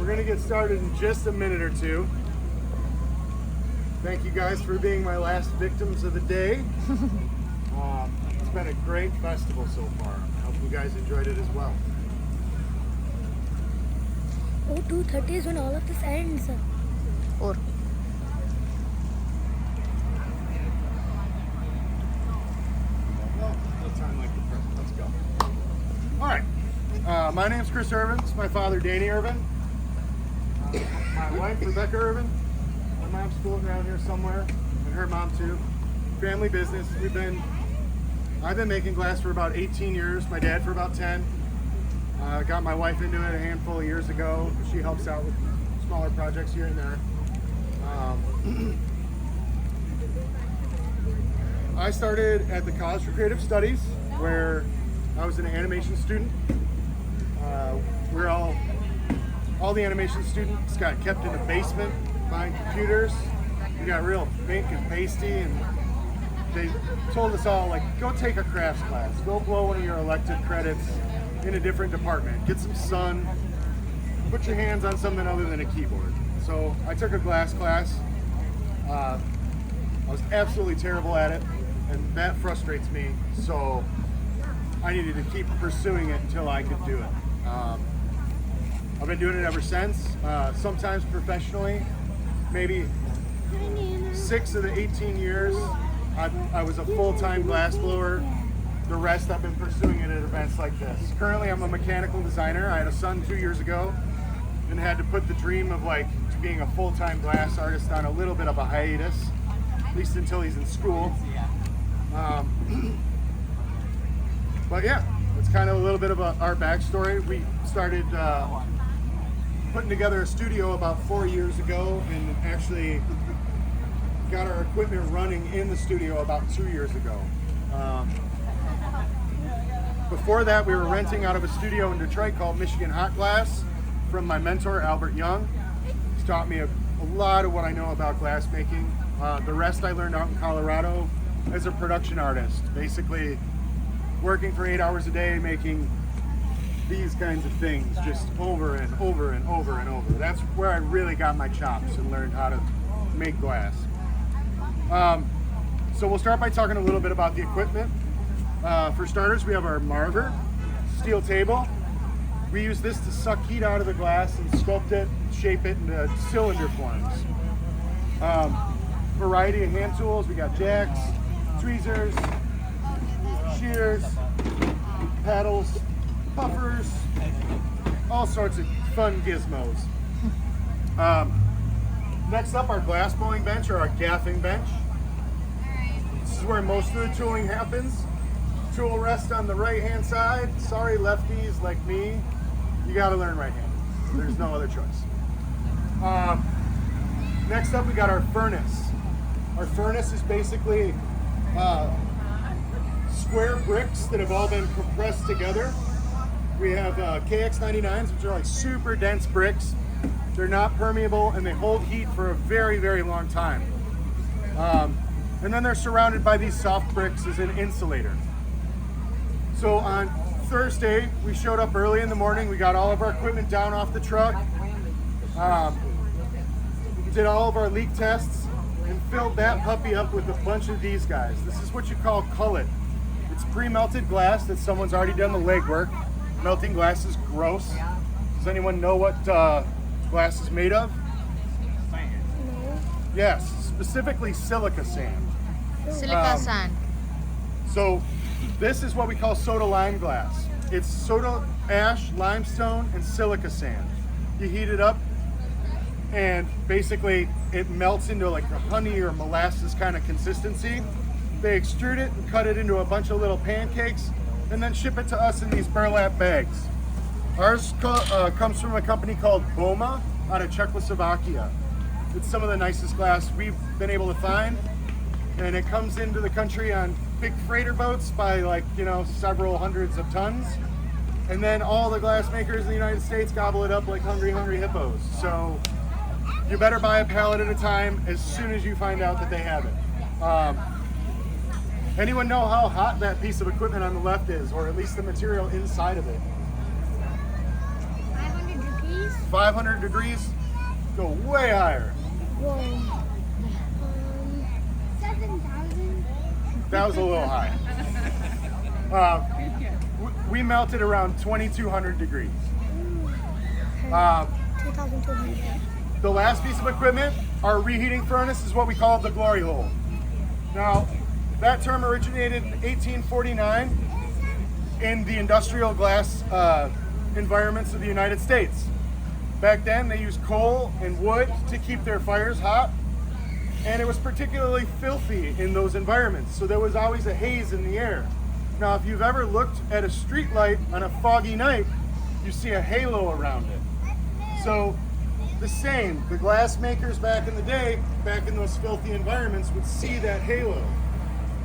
We're gonna get started in just a minute or two. Thank you guys for being my last victims of the day. It's been a great festival so far. I hope you guys enjoyed it as well. Oh, 2:30 is when all of this ends. Or Well, no time like the present. Let's go. All right. My name's Chris Irvin. It's my father, Danny Irvin. My wife, Rebecca Irvin. My mom's floating around here somewhere, and her mom too. Family business. I've been making glass for about 18 years. My dad for about 10. Got my wife into it a handful of years ago. She helps out with smaller projects here and there. I started at the College for Creative Studies, where I was an animation student. We're all the animation students got kept in the basement behind computers. We got real pink and pasty, and they told us all, like, go take a crafts class, go blow one of your elective credits in a different department, get some sun, put your hands on something other than a keyboard. So I took a glass class. I was absolutely terrible at it, and that frustrates me. So I needed to keep pursuing it until I could do it. I've been doing it ever since, sometimes professionally. Maybe 6 of the 18 years, I was a full-time glass blower. The rest I've been pursuing it at events like this. Currently I'm a mechanical designer. I had a son 2 years ago and had to put the dream of being a full-time glass artist on a little bit of a hiatus, at least until he's in school. But yeah, it's kind of a little bit of our backstory. We started putting together a studio about 4 years ago, and actually got our equipment running in the studio about 2 years ago. Before that, we were renting out of a studio in Detroit called Michigan Hot Glass from my mentor, Albert Young. He's taught me a lot of what I know about glass making. The rest I learned out in Colorado as a production artist, basically working for 8 hours a day, making these kinds of things just over and over and over and over. That's where I really got my chops and learned how to make glass. So we'll start by talking a little bit about the equipment. For starters, we have our Marver steel table. We use this to suck heat out of the glass and sculpt it, shape it into cylinder forms. Variety of hand tools. We got jacks, tweezers, shears, paddles, puffers, all sorts of fun gizmos. Next up, our glass blowing bench, or our gaffing bench. This is where most of the tooling happens. Tool rest on the right hand side. Sorry, lefties like me, you gotta learn right handed. There's no other choice. Next up, we got our furnace. Our furnace is basically square bricks that have all been compressed together. We have KX99s, which are like super dense bricks. They're not permeable, and they hold heat for a very, very long time. And then they're surrounded by these soft bricks as an insulator. So on Thursday, we showed up early in the morning. We got all of our equipment down off the truck, did all of our leak tests, and filled that puppy up with a bunch of these guys. This is what you call cullet. It's pre-melted glass that someone's already done the legwork. Melting glass is gross. Does anyone know what glass is made of? No. Yes, specifically silica sand. silica sand. So this is what we call soda lime glass. It's soda ash, limestone, and silica sand. You heat it up, and basically it melts into like a honey or molasses kind of consistency. They extrude it and cut it into a bunch of little pancakes, and then ship it to us in these burlap bags. Ours comes from a company called Boma out of Czechoslovakia. It's some of the nicest glass we've been able to find, and it comes into the country on big freighter boats by several hundreds of tons, and then all the glass makers in the United States gobble it up like hungry hippos. So you better buy a pallet at a time as soon as you find out that they have it. Anyone know how hot that piece of equipment on the left is, or at least the material inside of it? 500 degrees. 500 degrees, go way higher. Whoa. 7,000. That was a little high. We melted around 2,200 degrees. 2,200. The last piece of equipment, our reheating furnace, is what we call the glory hole. Now, that term originated in 1849 in the industrial glass environments of the United States. Back then, they used coal and wood to keep their fires hot, and it was particularly filthy in those environments, so there was always a haze in the air. Now, if you've ever looked at a street light on a foggy night, you see a halo around it. So, the same, the glass makers back in the day, back in those filthy environments, would see that halo.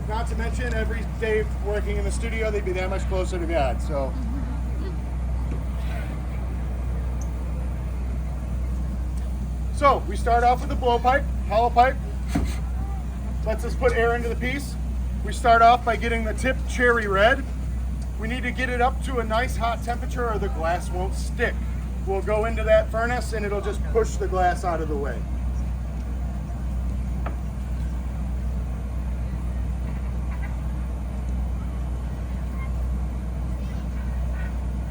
Not to mention, every day working in the studio, they'd be that much closer to God. So we start off with a blowpipe, hollow pipe. Lets us put air into the piece. We start off by getting the tip cherry red. We need to get it up to a nice hot temperature or the glass won't stick. We'll go into that furnace and it'll just push the glass out of the way.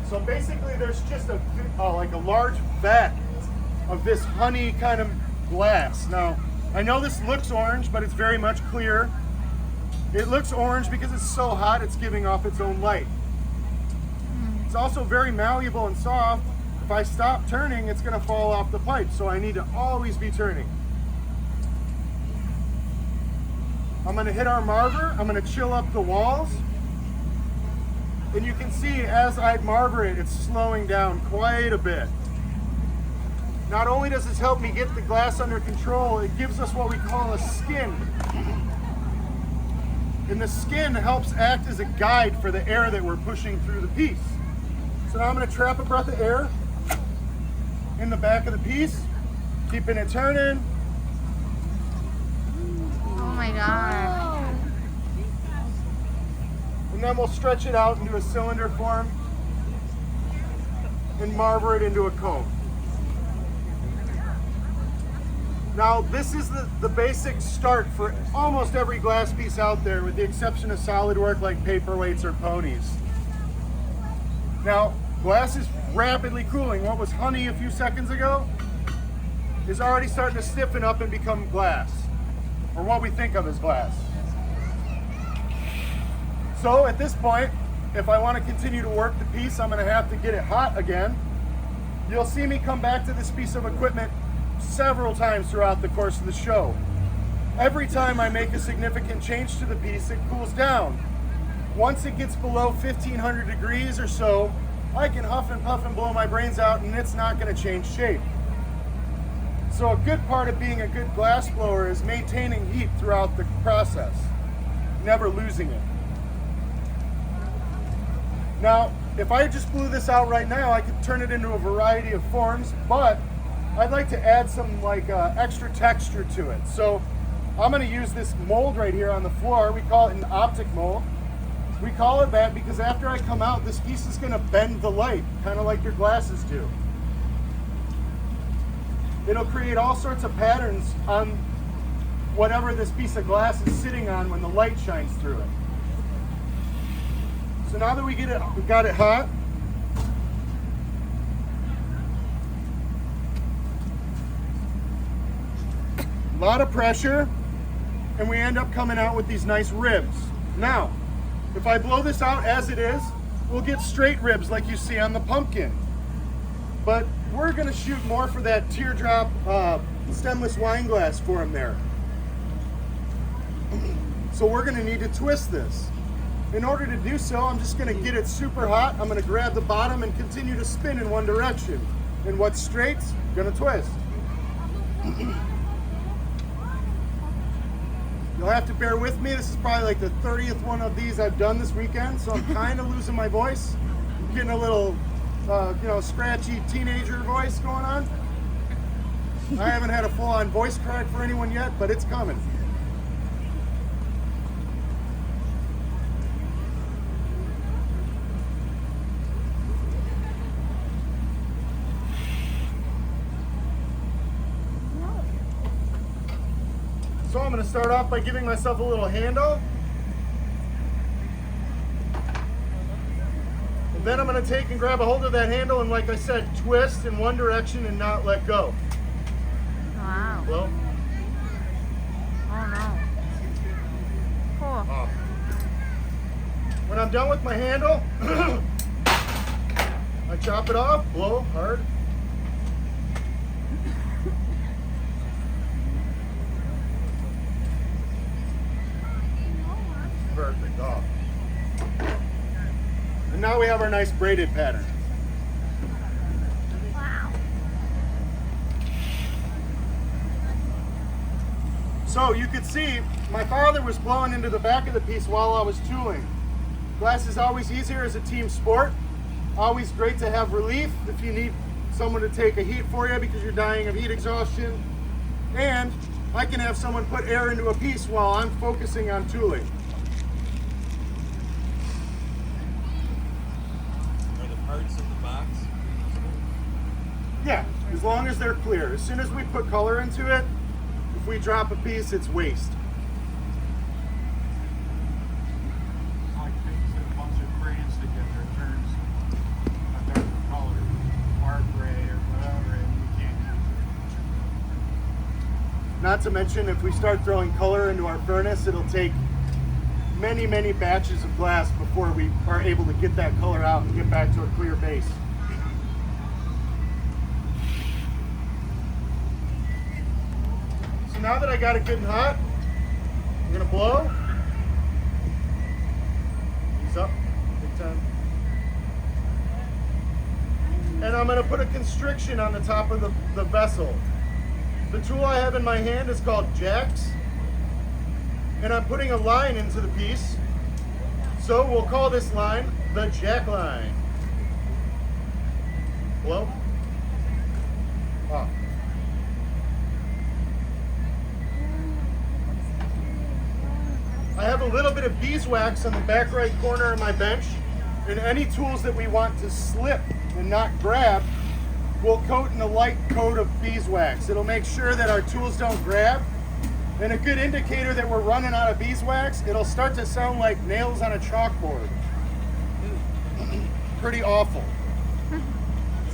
So basically there's just like a large vat of this honey kind of glass. Now, I know this looks orange, but it's very much clear. It looks orange because it's so hot it's giving off its own light. It's also very malleable and soft. If I stop turning, it's gonna fall off the pipe, so I need to always be turning. I'm gonna hit our marver, I'm gonna chill up the walls. And you can see as I marver it, it's slowing down quite a bit. Not only does this help me get the glass under control, it gives us what we call a skin. And the skin helps act as a guide for the air that we're pushing through the piece. So now I'm going to trap a breath of air in the back of the piece, keeping it turning. Oh my god. And then we'll stretch it out into a cylinder form and marver it into a cone. Now, this is the basic start for almost every glass piece out there, with the exception of solid work like paperweights or ponies. Now, glass is rapidly cooling. What was honey a few seconds ago is already starting to stiffen up and become glass, or what we think of as glass. So at this point, if I want to continue to work the piece, I'm going to have to get it hot again. You'll see me come back to this piece of equipment several times throughout the course of the show. Every time I make a significant change to the piece, it cools down. Once it gets below 1,500 degrees or so, I can huff and puff and blow my brains out and it's not going to change shape. So a good part of being a good glass blower is maintaining heat throughout the process, never losing it. Now, if I just blew this out right now, I could turn it into a variety of forms, but I'd like to add some extra texture to it. So I'm going to use this mold right here on the floor. We call it an optic mold. We call it that because after I come out, this piece is going to bend the light, kind of like your glasses do. It'll create all sorts of patterns on whatever this piece of glass is sitting on when the light shines through it. So now that we got it hot, a lot of pressure, and we end up coming out with these nice ribs. Now, if I blow this out as it is, we'll get straight ribs like you see on the pumpkin. But we're gonna shoot more for that teardrop stemless wine glass form there. So we're gonna need to twist this. In order to do so, I'm just gonna get it super hot. I'm gonna grab the bottom and continue to spin in one direction. And what's straight's gonna twist. You'll have to bear with me. This is probably like the 30th one of these I've done this weekend, so I'm kind of losing my voice. I'm getting a little, scratchy teenager voice going on. I haven't had a full-on voice crack for anyone yet, but it's coming. So I'm going to start off by giving myself a little handle. And then I'm going to take and grab a hold of that handle and, like I said, twist in one direction and not let go. Wow. Well, Oh no. Cool. when I'm done with my handle, I chop it off, blow hard. Perfect. Off. And now we have our nice braided pattern. Wow. So you could see my father was blowing into the back of the piece while I was tooling. Glass is always easier as a team sport. Always great to have relief if you need someone to take a heat for you because you're dying of heat exhaustion. And I can have someone put air into a piece while I'm focusing on tooling. Are the parts in the box? Yeah, as long as they're clear. As soon as we put color into it, if we drop a piece, it's waste. Like mixing a bunch of crayons together, it turns a darker color, or gray or whatever, and you can't use it. Not to mention, if we start throwing color into our furnace, it'll take many, many batches of glass before we are able to get that color out and get back to a clear base. So now that I got it good and hot, I'm gonna blow. Ease up, big time. And I'm gonna put a constriction on the top of the vessel. The tool I have in my hand is called jacks. And I'm putting a line into the piece. So we'll call this line the jack line. Blow. Off. I have a little bit of beeswax on the back right corner of my bench, and any tools that we want to slip and not grab, we'll coat in a light coat of beeswax. It'll make sure that our tools don't grab. And a good indicator that we're running out of beeswax, it'll start to sound like nails on a chalkboard. Pretty awful.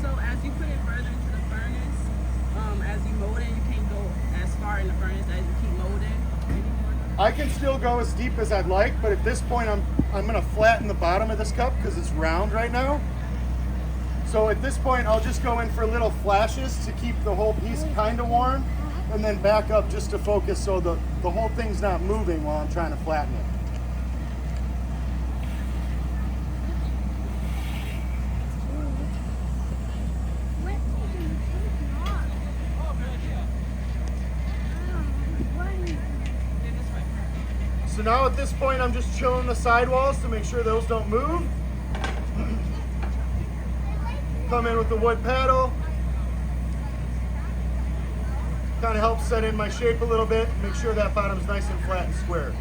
So as you put it further into the furnace, as you mold it, you can't go as far in the furnace as you keep molding anymore? I can still go as deep as I'd like, but at this point I'm gonna flatten the bottom of this cup because it's round right now. So at this point I'll just go in for little flashes to keep the whole piece kind of warm, and then back up just to focus so the whole thing's not moving while I'm trying to flatten it. What are you taking off? So now at this point I'm just chilling the sidewalls to make sure those don't move. Come in with the wood paddle. Kind of helps set in my shape a little bit, make sure that bottom's nice and flat and square.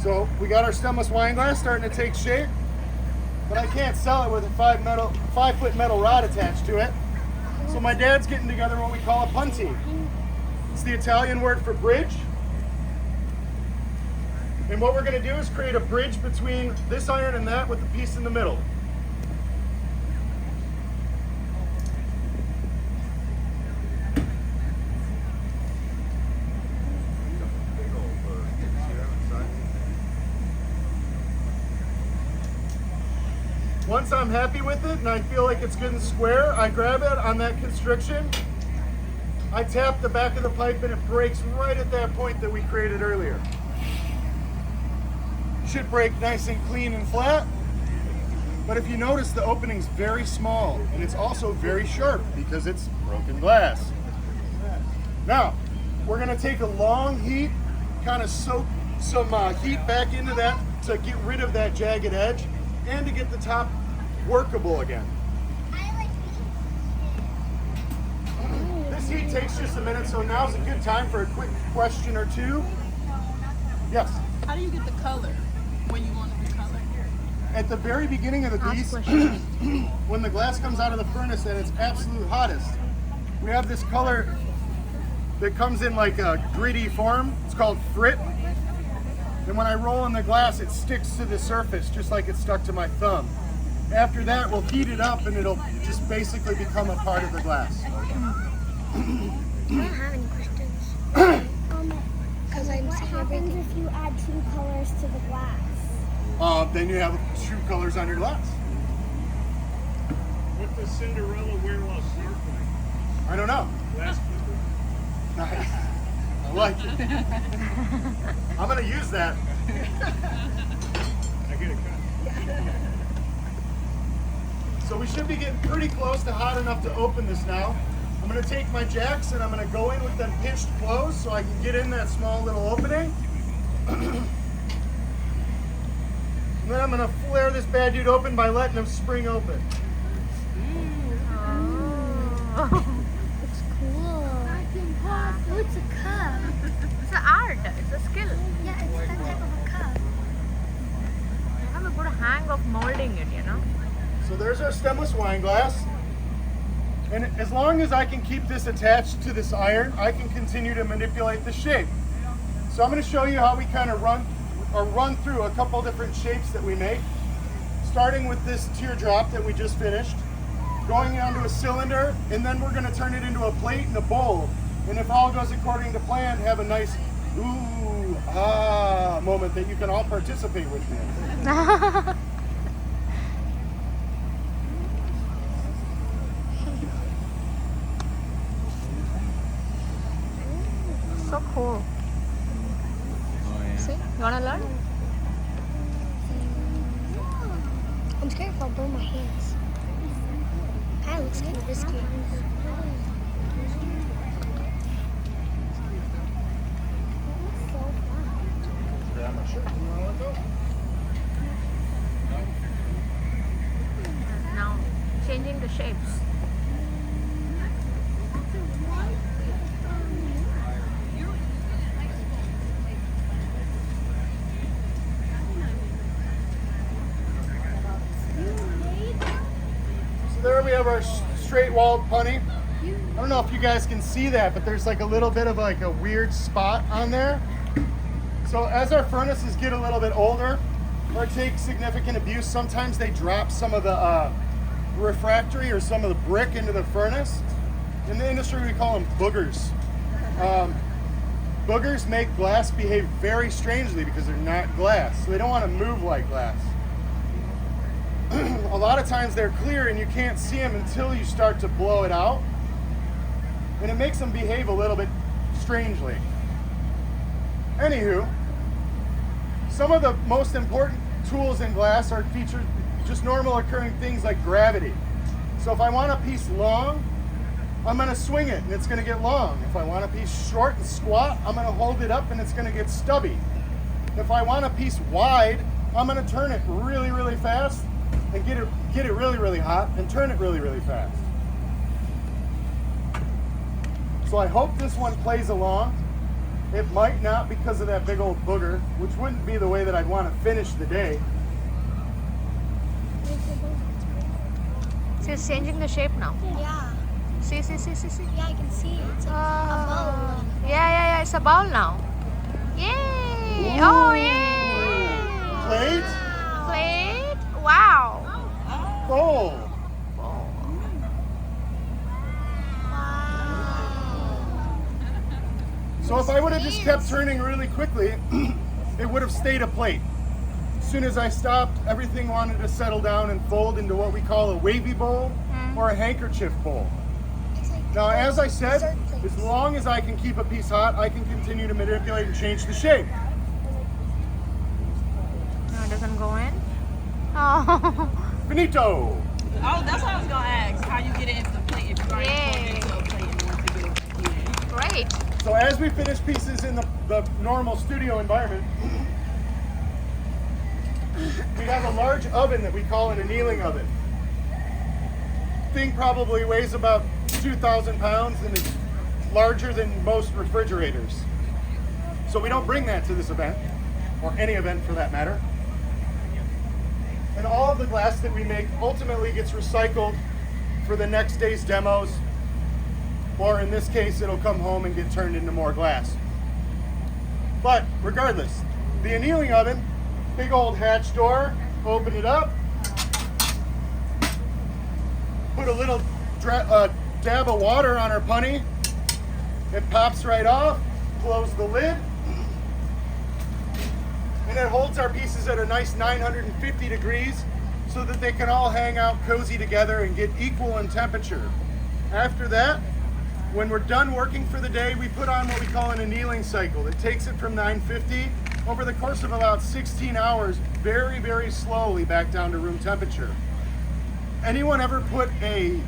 So we got our stemless wine glass starting to take shape, but I can't sell it with a 5-foot metal rod attached to it. So my dad's getting together what we call a punty. It's the Italian word for bridge. And what we're going to do is create a bridge between this iron and that with the piece in the middle. Once I'm happy with it and I feel like it's good and square, I grab it on that constriction, I tap the back of the pipe and it breaks right at that point that we created earlier. Should break nice and clean and flat, but if you notice the opening's very small and it's also very sharp because it's broken glass. Now, we're gonna take a long heat, kind of soak some heat back into that to get rid of that jagged edge and to get the top workable again. This heat takes just a minute, so now's a good time for a quick question or two. Yes. How do you get the color when you want the color? At the very beginning of the piece, when the glass comes out of the furnace at its absolute hottest, we have this color that comes in like a gritty form. It's called frit. And when I roll in the glass, it sticks to the surface just like it stuck to my thumb. After that, we'll heat it up and it'll just basically become a part of the glass. I don't have any questions. Because I'm seeing everything. What happens if you add two colors to the glass? Then you have true colors on your glass. What does Cinderella wear while snorkeling? I don't know. Glass slipper? Nice. I like it. I'm gonna use that. I get a cut. So we should be getting pretty close to hot enough to open this now. I'm gonna take my jacks and I'm gonna go in with them pinched closed so I can get in that small little opening. And then I'm gonna flare this bad dude open by letting them spring open. Oh. It's cool. Oh, it's a cup. It's an art. It's a skill. Yeah, it's that type of a cup. You have a good hang of molding it, you know. So there's our stemless wine glass. And as long as I can keep this attached to this iron, I can continue to manipulate the shape. So I'm going to show you how we kind of run through a couple different shapes that we make. Starting with this teardrop that we just finished, going onto a cylinder, and then we're going to turn it into a plate and a bowl. And if all goes according to plan, have a nice ooh, ah moment that you can all participate with me in. So cool. See? You wanna learn? I'm scared if I'll burn my hands. Kind of looks kind of risky. Now, changing the shapes. So there we have our straight-walled punny. I don't know if you guys can see that, but there's like a little bit of like a weird spot on there. So as our furnaces get a little bit older or take significant abuse, sometimes they drop some of the refractory or some of the brick into the furnace. In the industry, we call them boogers. Boogers make glass behave very strangely because they're not glass. So they don't want to move like glass. A lot of times they're clear and you can't see them until you start to blow it out. And it makes them behave a little bit strangely. Anywho, some of the most important tools in glass are featured just normal occurring things like gravity. So if I want a piece long, I'm going to swing it and it's going to get long. If I want a piece short and squat, I'm going to hold it up and it's going to get stubby. If I want a piece wide, I'm going to turn it really, really fast and get it really, really hot and turn it really, really fast. So I hope this one plays along. It might not because of that big old booger, which wouldn't be the way that I'd want to finish the day. So it's changing the shape now. Yeah. See. Yeah, I can see it. It's like a bowl. Yeah. It's a bowl now. Yay! Ooh. Oh, yay! Plate? Plate? Wow. Bowl. So if I would have just kept turning really quickly, it would have stayed a plate. As soon as I stopped, everything wanted to settle down and fold into what we call a wavy bowl or a handkerchief bowl. It's like Now, as I said, dessert plates. as long as I can keep a piece hot, I can continue to manipulate and change the shape. No, it doesn't go in. Oh. Finito! Oh, that's what I was gonna ask. How you get it into the plate if you already put it into a plate and you want to get it back in. Great. So as we finish pieces in the normal studio environment, we have a large oven that we call an annealing oven. Thing probably weighs about 2,000 pounds and is larger than most refrigerators. So we don't bring that to this event, or any event for that matter. And all of the glass that we make ultimately gets recycled for the next day's demos or in this case, it'll come home and get turned into more glass. But regardless, the annealing oven, big old hatch door, open it up, put a little dab of water on our punny, it pops right off, close the lid, and it holds our pieces at a nice 950 degrees so that they can all hang out cozy together and get equal in temperature. After that, when we're done working for the day, we put on what we call an annealing cycle that takes it from 950 over the course of about 16 hours, very, very slowly back down to room temperature. Anyone ever put a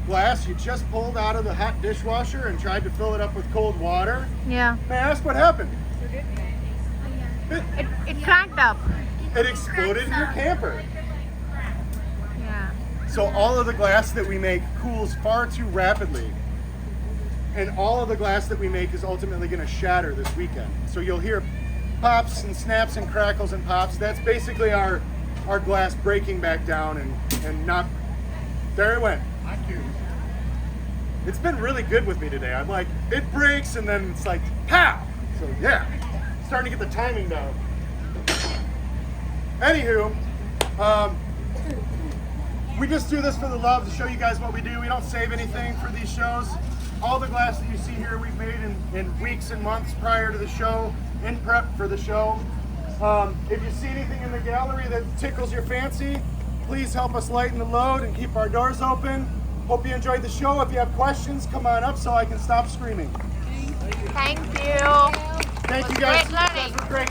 glass you just pulled out of the hot dishwasher and tried to fill it up with cold water? Yeah. May I ask what happened? It cracked up. It exploded in your camper. Yeah. So all of the glass that we make cools far too rapidly. And all of the glass that we make is ultimately going to shatter this weekend. So you'll hear pops and snaps and crackles and pops. That's basically our glass breaking back down and not... There it went. Thank you. It's been really good with me today. I'm like, it breaks and then it's like, pow! So yeah, starting to get the timing down. Anywho, we just do this for the love to show you guys what we do. We don't save anything for these shows. All the glass that you see here we've made in weeks and months prior to the show, in prep for the show. If you see anything in the gallery that tickles your fancy, please help us lighten the load and keep our doors open. Hope you enjoyed the show. If you have questions, come on up so I can stop screaming. Thank you. Thank you guys. Great learning. You guys were great.